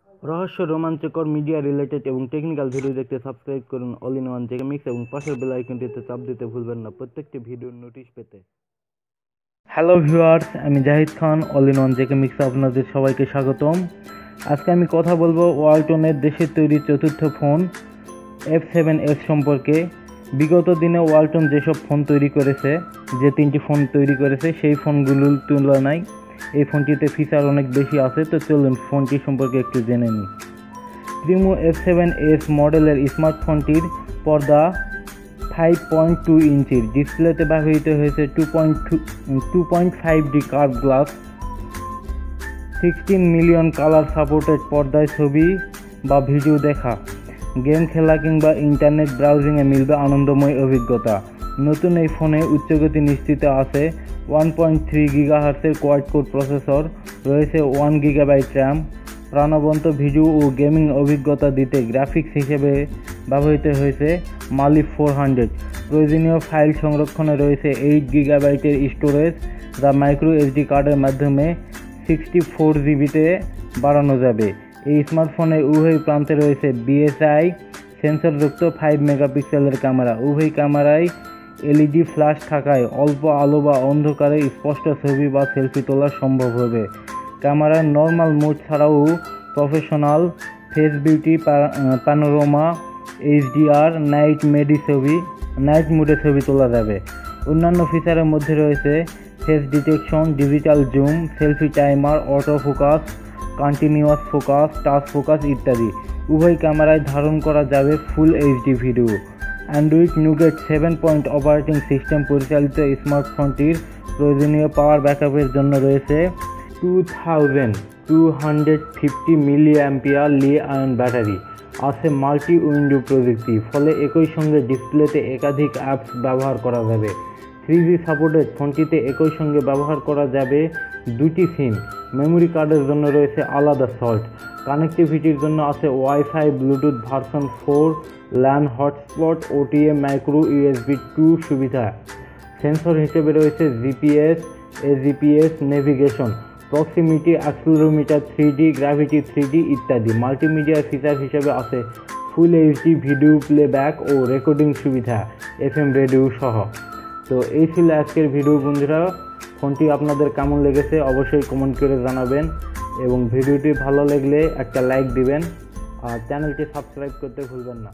রহস্য, রোমাঞ্চকর, media related এবং টেকনিক্যাল ভিডিও দেখতে সাবস্ক্রাইব করুন all in one JK mix এবং পাশের বেল আইকনটিতে চাপ দিতে ভুলবেন না প্রত্যেকটি ভিডিওর নোটিশ পেতে। হ্যালো ভিউয়ার্স, আমি জাহিদ খান, অল ইন ওয়ান জেকে মিক্সে আপনাদের সবাইকে স্বাগতম। আজকে আমি কথা বলবো ওয়ালটনের দেশের তৈরি চতুর্থ ফোন F7s সম্পর্কে। বিগত দিনে ওয়ালটন যেসব ফোন তৈরি করেছে, যে তিনটি ফোন তৈরি করেছে, সেই ফোনগুলোর তুলনায় এই ফোনটিতে ফিচার অনেক বেশি আছে। তো চলুন ফোনটি সম্পর্কে একটু জেনে নিই। প্রিমো F7s মডেলের স্মার্টফোনটির পর্দা 5.2 ইঞ্চির, ডিসপ্লেতে ব্যবহৃত হয়েছে 2.5D curve glass, 16 million colour supported পর্দায় ছবি বা ভিডিও দেখা, গেম খেলা কিংবা ইন্টারনেট ব্রাউজিংয়ে মিলবে আনন্দময় অভিজ্ঞতা। নতুন এই ফোনে উচ্চগতি নিশ্চিত আছে, 1.3 GHz কোয়াড কোর প্রসেসর, রয়েছে 1 GB র্যাম। প্রাণবন্ত ভিডিও ও গেমিং অভিজ্ঞতা দিতে গ্রাফিক্স হিসেবে ব্যবহৃত হয়েছে মালি 400। প্রয়োজনীয় ফাইল সংরক্ষণে রয়েছে 8 GB স্টোরেজ, যা মাইক্রো SD কার্ডের মাধ্যমে 64 GB-তে বাড়ানো যাবে। এই স্মার্টফোনের উভয় প্রান্তে রয়েছে BSI সেন্সরযুক্ত 5 মেগাপিক্সেলের ক্যামেরা। উভয় ক্যামেরায় LED ফ্ল্যাশ থাকায় অল্প আলো বা অন্ধকারে স্পষ্ট ছবি বা সেলফি তোলা সম্ভব হবে। ক্যামেরার নর্মাল মোড ছাড়াও professional, face beauty, panorama, HDR, night মোডে ছবি তোলা যাবে। অন্যান্য ফিচারের মধ্যে রয়েছে face detection, digital zoom, selfie timer, auto focus, continuous focus, touch focus ইত্যাদি। উভয় ক্যামেরায় ধারণ করা যাবে ফুল HD video. Android Nougat 7 operating system পরিচালিত স্মার্টফোনটির প্রয়োজনীয় পাওয়ার ব্যাকআপের জন্য রয়েছে 2250 মিলিঅ্যাম্পিয়ার লি-আয়ন ব্যাটারি। আছে মাল্টি উইন্ডো প্রযুক্তি, ফলে একই সঙ্গে ডিসপ্লেতে একাধিক অ্যাপস ব্যবহার করা যাবে। 3G সাপোর্টেড ফোনটিতে একই সঙ্গে ব্যবহার করা যাবে দুটি সিম। মেমোরি কার্ডের জন্য রয়েছে আলাদা সল্ট। কানেক্টিভিটির জন্য আছে wifi, Bluetooth version 4, LAN hotspot, OTA, micro USB 2 সুবিধা। সেন্সর হিসেবে রয়েছে GPS, AGPS, navigation, proximity, accelerometer, 3D, gravity 3D ইত্যাদি। মাল্টিমিডিয়া ফিচার হিসেবে আছে ফুল HD ভিডিও প্লেব্যাক ও রেকর্ডিং সুবিধা, FM রেডিও সহ। তো এই ছিল আজকের ভিডিও বন্ধুরা। ফোনটি আপনাদের কেমন লেগেছে অবশ্যই কমেন্ট করে জানাবেন এবং ভিডিওটি ভালো লাগলে একটা লাইক দিবেন আর চ্যানেলটি সাবস্ক্রাইব করতে ভুলবেন না।